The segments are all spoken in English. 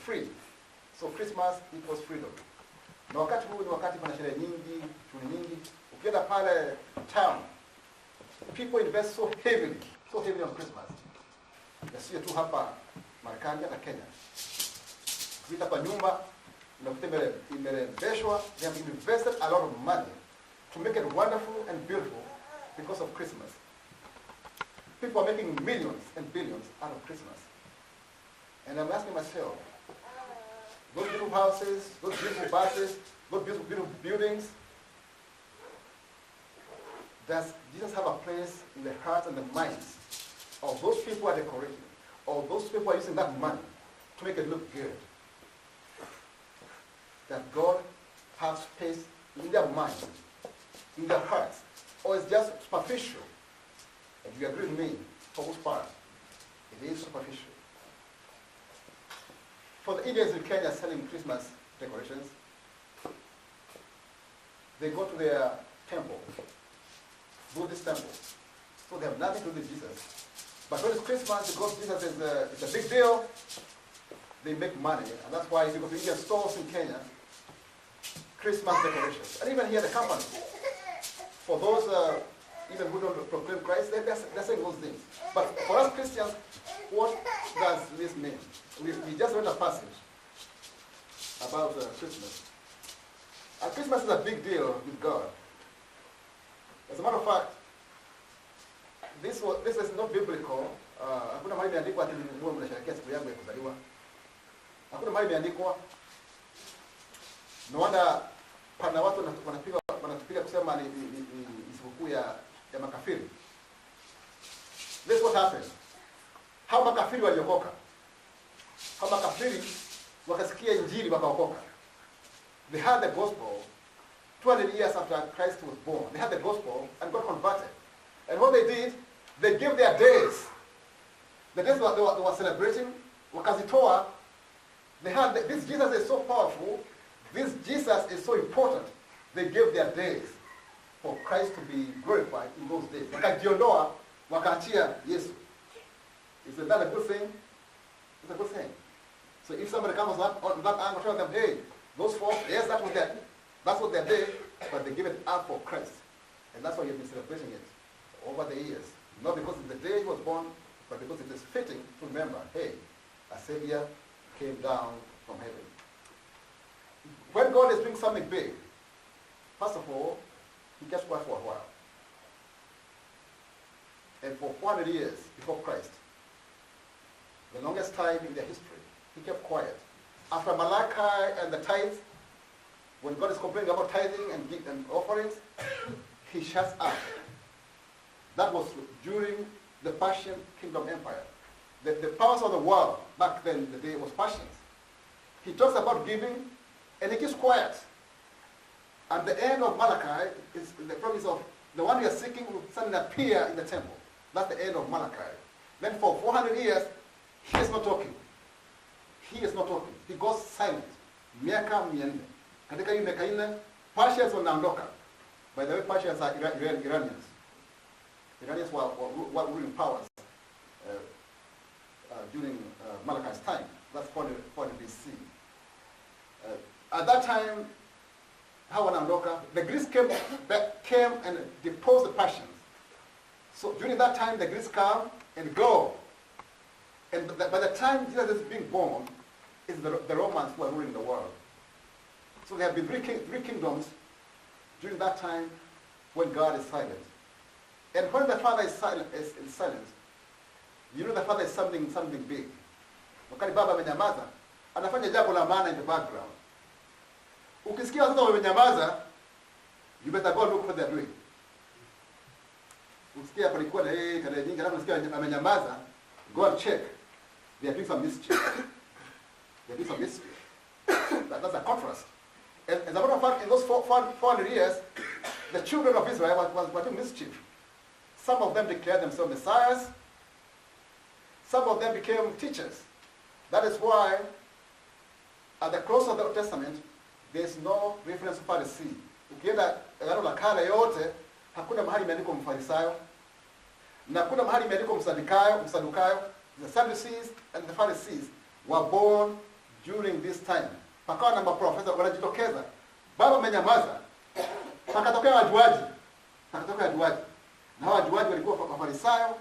free. So Christmas equals freedom. Na wakati huu ni wakati kuna sherehe nyingi, shughuli nyingi. Ukienda pale town, people invest so heavily on Christmas. Na sio tu hapa Marekani, hata Kenya. Ukipita kwa nyumba, unakuta imerembeshwa, they have invested a lot of money to make it wonderful and beautiful because of Christmas. People are making millions and billions out of Christmas. And I'm asking myself, those beautiful houses, those beautiful buses, those beautiful buildings, does Jesus have a place in the hearts and the minds of those people who are decorating, or those people who are using that money to make it look good? That God has space in their minds, in their hearts, or it's just superficial? And you agree with me, for most part, it is superficial. For the Indians in Kenya selling Christmas decorations, they go to their temple, Buddhist temple. So they have nothing to do with Jesus. But when it's Christmas, because Jesus is a big deal, they make money. And that's why if you go to Indian stores in Kenya, Christmas decorations. And even here, the company, for those even who don't proclaim Christ, they're saying those things. But for us Christians, what does this mean? We just read a passage about Christmas. And Christmas is a big deal with God. As a matter of fact, this is not biblical. Hakuna mahali imeandikwa ati mwe mnasherehekea siku yangu ya kuzaliwa. Hakuna mahali imeandikwa. No wonder pana watu wanatupiga kusema ni sikukuu ya makafiri. This is what happened. How makafiri waliokoka. How makafiri wakasikia injili wakaokoka. They had the gospel 200 years after Christ was born. They had the gospel and got converted. And what they did, they gave their days. The days they were celebrating, wakazitoa. They had, this Jesus is so powerful, this Jesus is so important. They gave their days for Christ to be glorified in those days. Wakajiondoa, wakaachia Yesu. Is that a good thing? It's a good thing. So if somebody comes up on that angle, tell them, hey, those folks, yes, that's what they did, but they give it up for Christ. And that's why you've been celebrating it over the years. Not because it's the day he was born, but because it is fitting to remember, hey, a Savior came down from heaven. When God is doing something big, first of all, he gets quiet for a while. And for 400 years before Christ, the longest time in their history, he kept quiet. After Malachi and the tithes, when God is complaining about tithing and offerings, he shuts up. That was during the Persian Kingdom Empire. The powers of the world back then, the day was Persians. He talks about giving, and he keeps quiet. And the end of Malachi is the promise of the one you are seeking will suddenly appear in the temple. That's the end of Malachi. Then for 400 years, he is not talking. He is not talking. He goes silent. Miaka 400. Katika hii miaka 4, Persians wanaondoka. By the way, Persians are Iranians. Iranians were ruling powers during Malachi's time. That's 40 BC. At that time, how wanaondoka? The Greeks came and deposed the Persians. So during that time, the Greeks come and go. And by the time Jesus is being born, it's the Romans who are ruling the world. So there have been three kingdoms during that time when God is silent. And when the Father is silent, you know the Father is something big. Wakati Baba amenyamaza, anafanya jambo la maana in the background. Ukisikia watoto wamenyamaza, you better go look what they're doing. Ukisikia palikuwa na tarehe nyingi, alafu unasikia amenyamaza, go and check. They are doing some mischief. They are doing some mischief. That's a contrast. And as a matter of fact, in those 400 years, the children of Israel were doing mischief. Some of them declared themselves messiahs. Some of them became teachers. That is why, at the close of the Old Testament, there is no reference to Pharisee. Ukienda Agano la Kale yote, hakuna mahali imeandikwa Mfarisayo, na hakuna mahali imeandikwa Msadukayo. The Sadducees and the Pharisees were born during this time, pakawa na maprofesa wanajitokeza, baba amenyamaza, pakatokea wajuaji, na wajuaji walikuwa Mafarisayo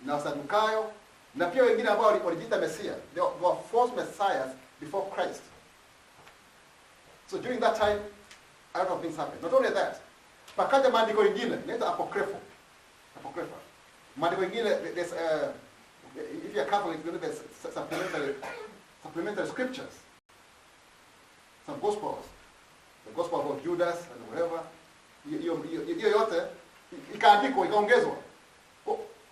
na Wasadukayo na pia wengine ambao walijiita Mesia. They were false messiahs before Christ. So during that time, a lot of things happened. Not only that, pakaja maandiko mengine, inaitwa apocryphal. Maandiko mengine, there's if you're Catholic, there's supplementary scriptures, some gospels, the gospel about Judas and whatever. Hiyo yote ikaandikwa, ikaongezwa.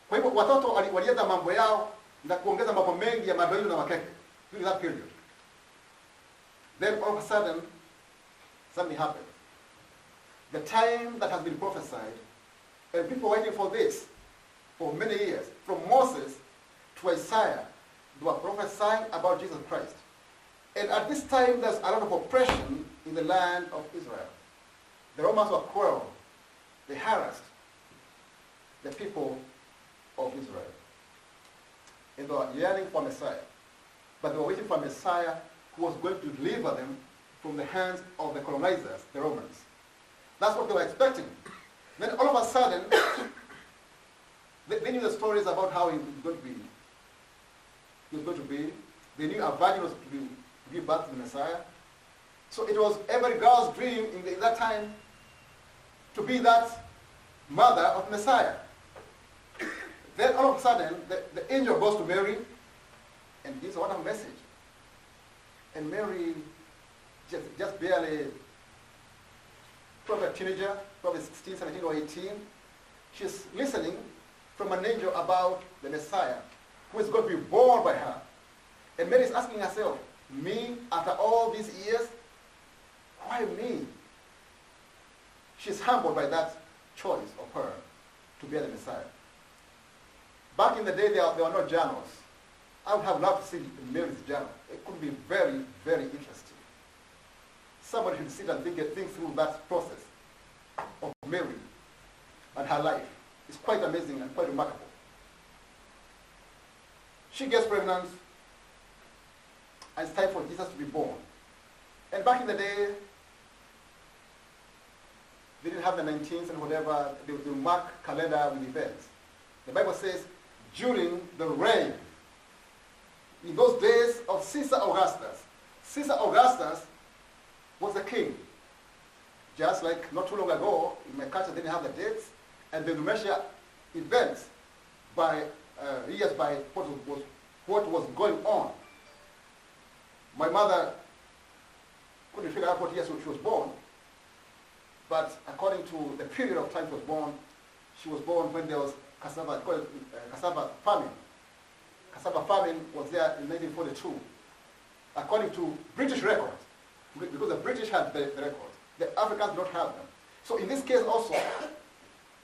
Kwa hivyo watoto walienda mambo yao na kuongeza mambo mengi ya mabaili na makeke during that period. Then all of a sudden, something happened. The time that has been prophesied, and people waiting for this for many years, from Moses to Isaiah, they were prophesying about Jesus Christ. And at this time, there's a lot of oppression in the land of Israel. The Romans were cruel. They harassed the people of Israel. And they were yearning for Messiah. But they were waiting for a Messiah who was going to deliver them from the hands of the colonizers, the Romans. That's what they were expecting. Then all of a sudden, they knew the stories about how he was going to be. They knew a virgin was to give birth to the Messiah. So it was every girl's dream in that time to be that mother of Messiah. Then all of a sudden, the angel goes to Mary and gives what a message. And Mary, just barely, probably a teenager, probably 16, 17, or 18, she's listening from an angel about the Messiah who is going to be born by her. And Mary is asking herself, me, after all these years? Why me? She's humbled by that choice of her to bear the Messiah. Back in the day, there were no journals. I would have loved to see Mary's journal. It could be very, very interesting. Somebody should sit and think through that process of Mary and her life. It's quite amazing and quite remarkable. She gets pregnant, and it's time for Jesus to be born. And back in the day, they didn't have the 19th and whatever. They would mark calendar with events. The Bible says, during the reign, in those days of Caesar Augustus. Caesar Augustus was the king. Just like not too long ago, in my culture, they didn't have the dates, and they would measure events by years by what was going on. My mother couldn't figure out what year she was born, but according to the period of time she was born when there was cassava famine. Cassava famine was there in 1942, according to British records, because the British had the records. The Africans don't have them. So in this case also,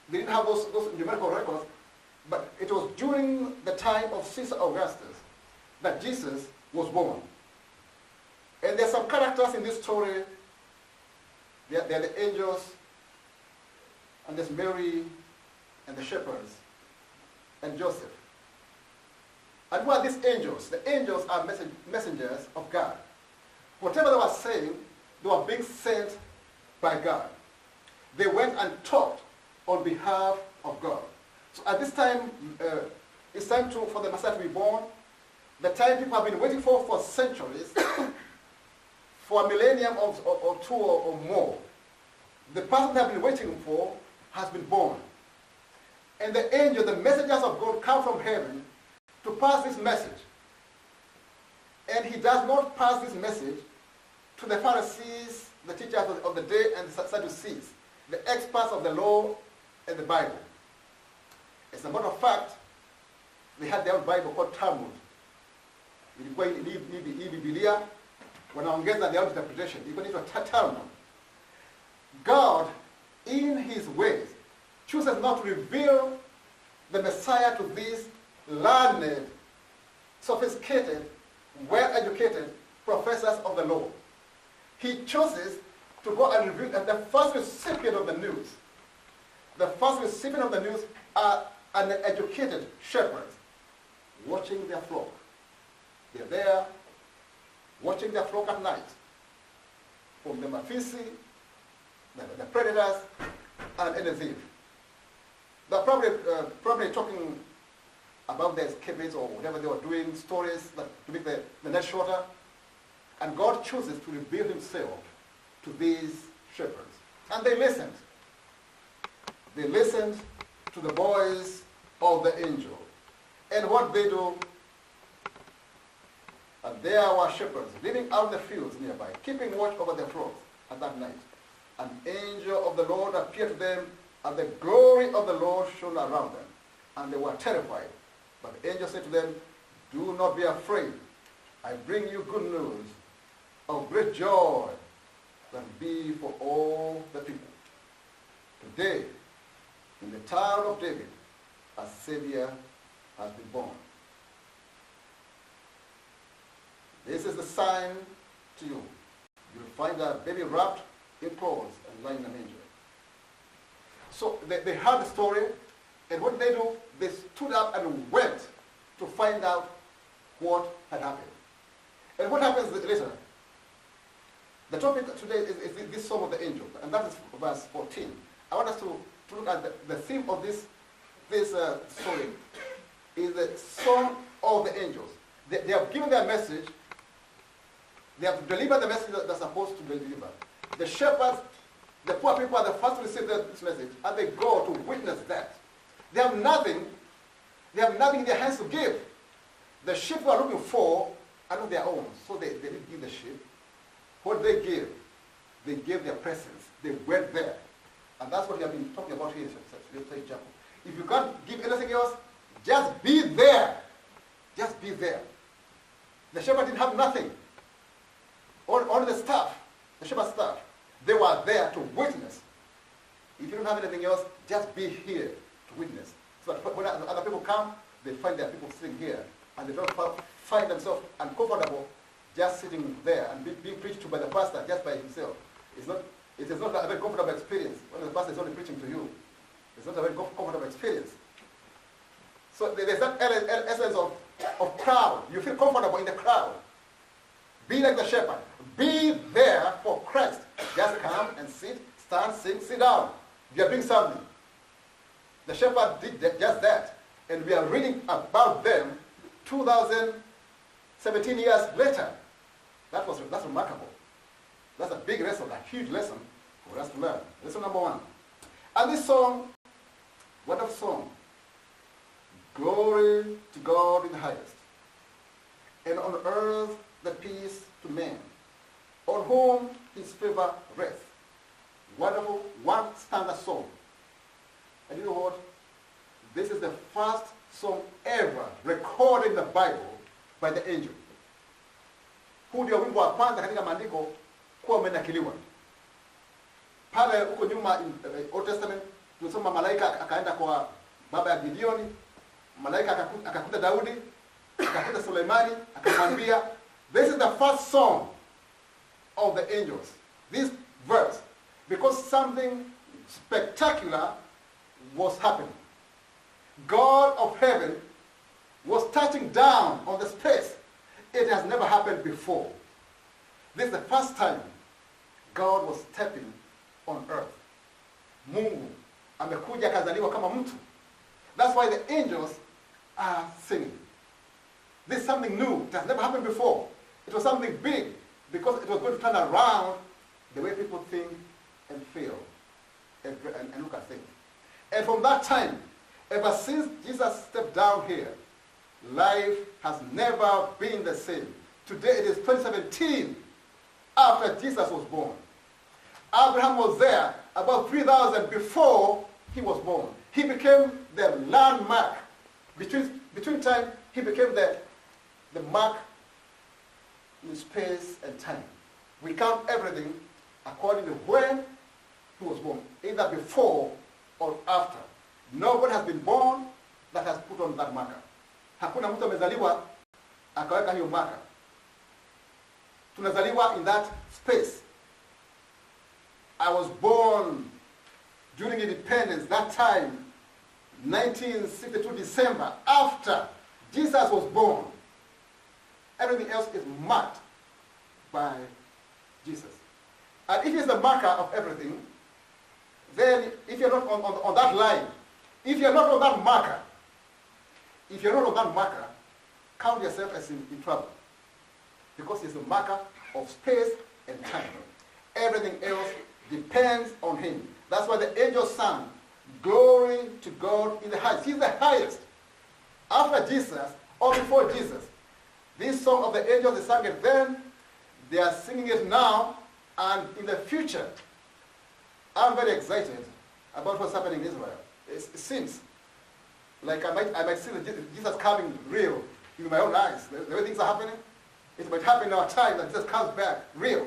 they didn't have those numerical records, but it was during the time of Caesar Augustus that Jesus was born. And there are some characters in this story. They are the angels, and there's Mary, and the shepherds, and Joseph. And who are these angels? The angels are messengers of God. Whatever they were saying, they were being sent by God. They went and talked on behalf of God. So at this time, it's time for the Messiah to be born. The time people have been waiting for centuries, for a millennium or two or more. The person they have been waiting for has been born. And the angel, the messengers of God, come from heaven to pass this message. And he does not pass this message to the Pharisees, the teachers of the day, and the Sadducees, the experts of the law and the Bible. As a matter of fact, they had their own Bible called Talmud. Ilikuwa hii Biblia wanaongeza their own interpretation. Ilikuwa inaitwa Talmud. God, in his ways, chooses not to reveal the Messiah to these learned, sophisticated, well-educated professors of the law. He chooses to go and reveal, and the first recipient of the news, are uneducated shepherds watching their flock. They're there, watching watching their flock at night from the mafisi, the predators, and any thief. They're probably talking about their escapades or whatever they were doing, stories to make the net shorter. And God chooses to reveal himself to these shepherds. And they listened. They listened to the voice of the angel. And what they do, and there were shepherds living out in the fields nearby, keeping watch over their flocks at that night. An angel of the Lord appeared to them, and the glory of the Lord shone around them, and they were terrified. But the angel said to them, "Do not be afraid. I bring you good news of great joy that will be for all the people. Today, in the town of David, a Savior has been born. This is the sign to you. You will find a baby wrapped in clothes and lying in a manger." So they heard the story, and what did they do? They stood up and went to find out what had happened. And what happens later? The topic today is this Song of the Angel, and that is verse 14. I want us to look at the theme of this story is the Song of the Angels. They have given their message. They have delivered the message that they're supposed to deliver. The shepherds, the poor people are the first to receive this message, and they go to witness that. They have nothing in their hands to give. The sheep they are looking for are not their own, so they didn't give the sheep. What they give? They gave their presence. They went there. And that's what we have been talking about here. If you can't give anything else, just be there. Just be there. The shepherd didn't have nothing. Only the staff, the shepherd's staff. They were there to witness. If you don't have anything else, just be here to witness. So that when other people come, they find their people sitting here, and they don't find themselves uncomfortable just sitting there and being preached to by the pastor just by himself. It is not a very comfortable experience when the pastor is only preaching to you. It's not a very comfortable experience. So there's that essence of crowd. You feel comfortable in the crowd. Be like the shepherd. Be there for Christ. Just come and sit, stand, sing, sit down. You are doing something. The shepherd did just that. And we are reading about them 2017 years later. That's remarkable. That's a big lesson, a huge lesson for us to learn. Lesson number one. And this song, what a song. Glory to God in the highest, and on earth the peace to men, on whom his favor rests. Wonderful one-standard song. And you know what? This is the first song ever recorded in the Bible by the angel. Huu ndio wimbo wa kwanza katika maandiko kuwa umenakiliwa. Pale huko nyuma in the Old Testament tunasoma malaika akaenda kwa baba ya Gideoni, malaika akakuta Daudi, akakuta Suleimani, akamwambia, this is the first song of the angels. This verse, because something spectacular was happening. God of heaven was touching down on the space. It has never happened before. This is the first time God was stepping on earth. Mungu amekuja akazaliwa kama mtu. That's why the angels are singing. This is something new. It has never happened before. It was something big because it was going to turn around the way people think and feel and look at things. And from that time, ever since Jesus stepped down here, life has never been the same. Today it is 2017 after Jesus was born. Abraham was there about 3,000 before he was born. He became the landmark. Between time, he became the mark in space and time. We count everything according to when he was born, either before or after. Nobody has been born that has put on that marker. Hakuna mtu amezaliwa akaweka hiyo marker. Tunazaliwa in that space. I was born during independence, that time, 1962 December, after Jesus was born. Everything else is marked by Jesus. And if he's the marker of everything, then if you're not on that line, if you're not on that marker, count yourself as in trouble. Because he's the marker of space and time. Everything else depends on him. That's why the angels sang, glory to God in the highest. He's the highest. After Jesus, or before Jesus. This song of the angels, they sang it then, they are singing it now, and in the future. I'm very excited about what's happening in Israel. It seems like I might see Jesus coming real in my own eyes. The way things are happening, it might happen in our time that Jesus comes back real.